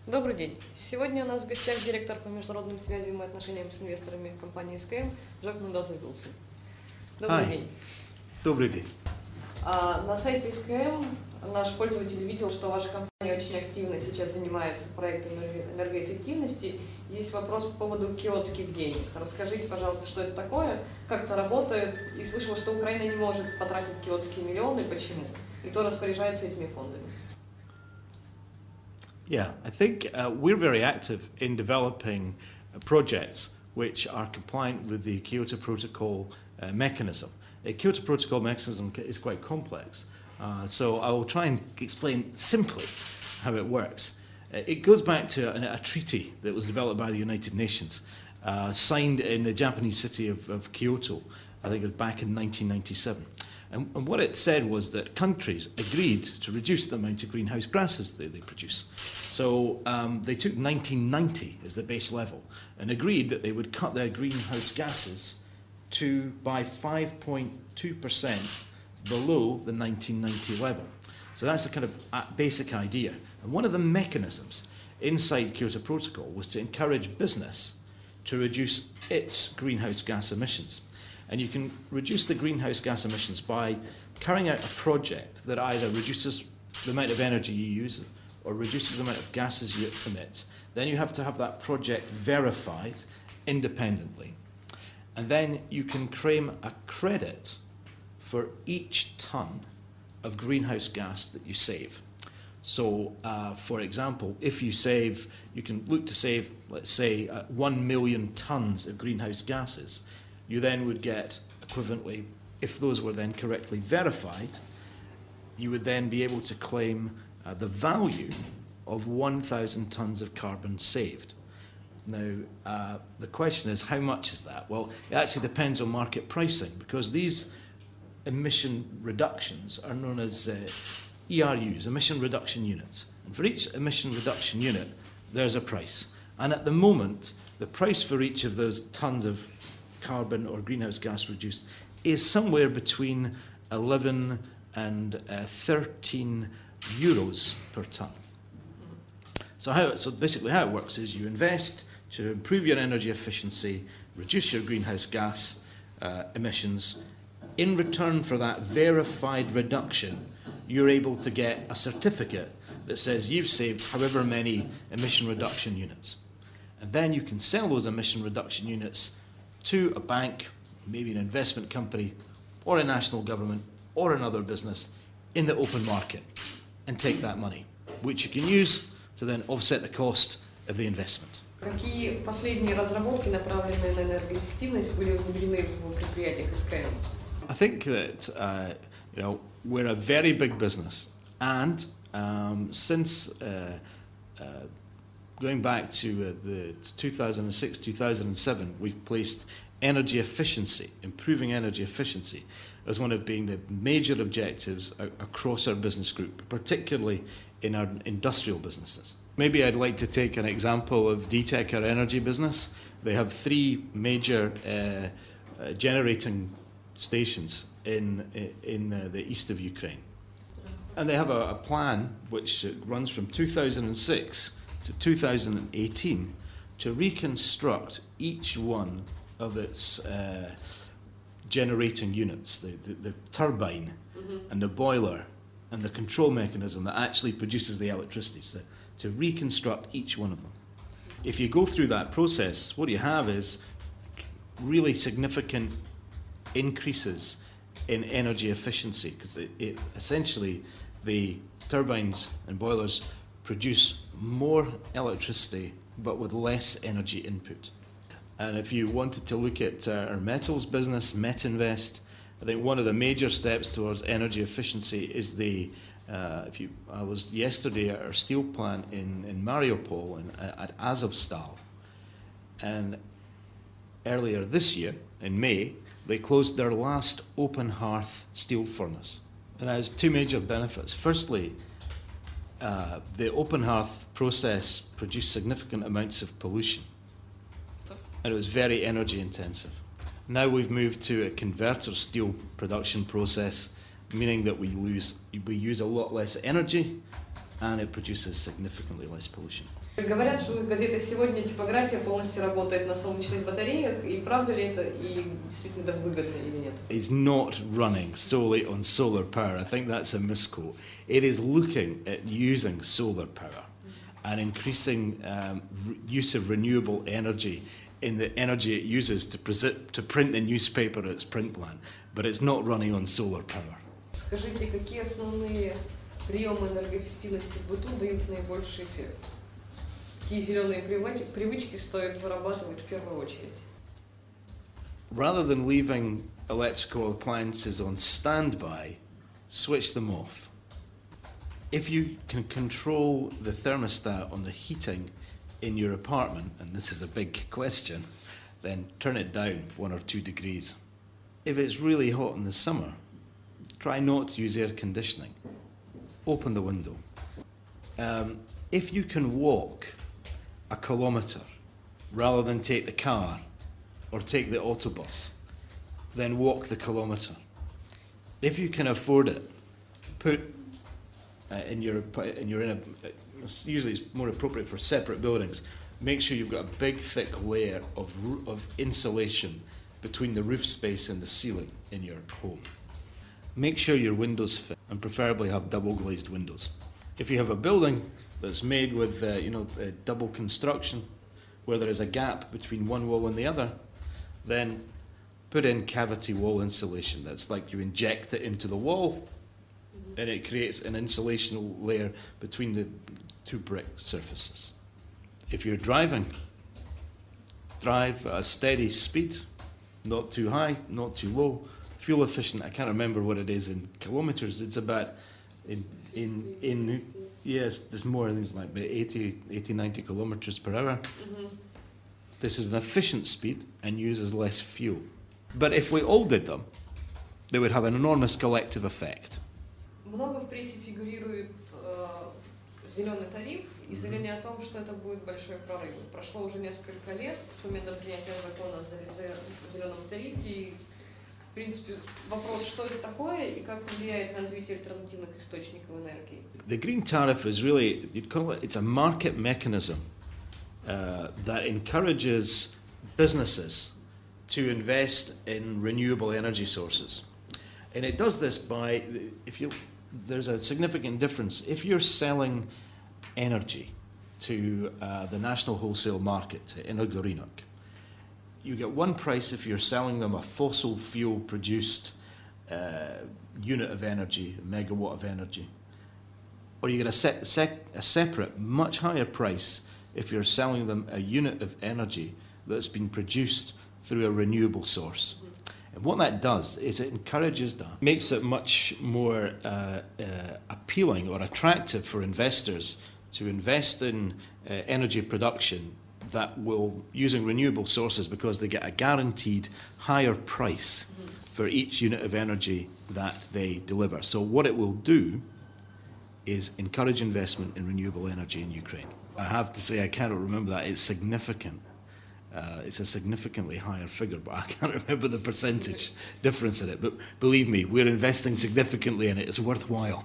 Добрый день. Сегодня у нас в гостях директор по международным связям и отношениям с инвесторами компании СКМ Джок Мендоза-Вилсон. Добрый день. Добрый день. На сайте СКМ наш пользователь видел, что ваша компания очень активно сейчас занимается проектом энергоэффективности. Есть вопрос по поводу киотских денег. Расскажите, пожалуйста, что это такое, как это работает. И слышала, что Украина не может потратить киотские миллионы. Почему? И кто распоряжается этими фондами? Yeah, I think we're very active in developing projects which are compliant with the Kyoto Protocol mechanism. The Kyoto Protocol mechanism is quite complex, so I will try and explain simply how it works. It goes back to a treaty that was developed by the United Nations, signed in the Japanese city of Kyoto, I think it was back in 1997. And what it said was that countries agreed to reduce the amount of greenhouse gases they produce. So they took 1990 as the base level and agreed that they would cut their greenhouse gases by 5.2% below the 1990 level. So that's the kind of basic idea. And one of the mechanisms inside Kyoto Protocol was to encourage business to reduce its greenhouse gas emissions. And you can reduce the greenhouse gas emissions by carrying out a project that either reduces the amount of energy you use or reduces the amount of gases you emit. Then you have to have that project verified independently. And then you can claim a credit for each ton of greenhouse gas that you save. So, for example, if you can look to save, let's say, 1 million tons of greenhouse gases, you then would get equivalently, if those were then correctly verified, you would then be able to claim the value of 1,000 tons of carbon saved. Now, the question is, how much is that? Well, it actually depends on market pricing, because these emission reductions are known as ERUs, emission reduction units. And for each emission reduction unit, there's a price. And at the moment, the price for each of those tons of carbon or greenhouse gas reduced is somewhere between 11 and 13 euros per tonne. So basically how it works is you invest to improve your energy efficiency, reduce your greenhouse gas emissions. In return for that verified reduction, you're able to get a certificate that says you've saved however many emission reduction units. And then you can sell those emission reduction units to a bank, maybe an investment company, or a national government, or another business in the open market, and take that money, which you can use to then offset the cost of the investment. Какие последние разработки, направленные на энергоэффективность, были внедрены в предприятиях СКМ? I think that we're a very big business, and since going back to the 2006-2007, we've placed energy efficiency, improving energy efficiency, as one of being the major objectives across our business group, particularly in our industrial businesses. Maybe I'd like to take an example of DTEC, our energy business. They have 3 major generating stations in the east of Ukraine. And they have a plan which runs from 2006 to 2018 to reconstruct each one of its generating units, the turbine and the boiler and the control mechanism that actually produces the electricity, so to reconstruct each one of them. If you go through that process, what you have is really significant increases in energy efficiency, because essentially the turbines and boilers produce more electricity but with less energy input. And if you wanted to look at our metals business, Metinvest, I think one of the major steps towards energy efficiency is I was yesterday at our steel plant in Mariupol at Azovstal, and earlier this year, in May, they closed their last open hearth steel furnace. And that has 2 major benefits. Firstly, the open hearth process produced significant amounts of pollution, and it was very energy intensive. Now we've moved to a converter steel production process, meaning that we use a lot less energy and it produces significantly less pollution. Говорят, что газета «Сегодня» типография полностью работает на солнечных батареях, и правда ли это, и действительно это выгодно или нет? It's not running solely on solar power. I think that's a misquote. It is looking at using solar power and increasing use of renewable energy in the energy it uses to print the newspaper at its print plant, but it's not running on solar power. Скажите, какие основные приемы энергоэффективности в быту дают наибольший эффект? Какие зеленые привычки стоит вырабатывать в первую очередь? Rather than leaving electrical appliances on standby, switch them off. If you can control the thermostat on the heating in your apartment, and this is a big question, then turn it down 1 or 2 degrees. If it's really hot in the summer, try not to use air conditioning. Open the window. If you can walk a kilometre rather than take the car or take the autobus, then walk the kilometre. If you can afford it, put usually it's more appropriate for separate buildings, make sure you've got a big thick layer of insulation between the roof space and the ceiling in your home. Make sure your windows fit and preferably have double glazed windows. If you have a building that's made with double construction where there is a gap between one wall and the other, then put in cavity wall insulation. That's like you inject it into the wall and it creates an insulation layer between the 2 brick surfaces. If you're driving, drive at a steady speed, not too high, not too low, fuel efficient. I can't remember what it is in kilometres. It's about yes, there's more. I think it's like about 80, 90 kilometres per hour. This is an efficient speed and uses less fuel. But if we all did them, they would have an enormous collective effect. Много в прессе фигурирует зеленый тариф и заявление о том, что это будет большой прорыв. Прошло уже несколько лет с момента принятия закона о зеленом тарифе. И, в принципе, вопрос, что это такое и как влияет на развитие альтернативных источников энергии. The green tariff is really, you'd call it, it's a market mechanism that encourages businesses to invest in renewable energy sources. And it does this by, there's a significant difference. If you're selling energy to the national wholesale market, to Energorinok, you get one price if you're selling them a fossil fuel produced unit of energy, a megawatt of energy. Or you get a separate, much higher price if you're selling them a unit of energy that's been produced through a renewable source. And what that does is it encourages that, makes it much more appealing or attractive for investors to invest in energy production that will, using renewable sources, because they get a guaranteed higher price for each unit of energy that they deliver. So what it will do is encourage investment in renewable energy in Ukraine. I have to say, I cannot remember that. It's significant. It's a significantly higher figure, but I can't remember the percentage difference in it. But believe me, we're investing significantly in it. It's worthwhile.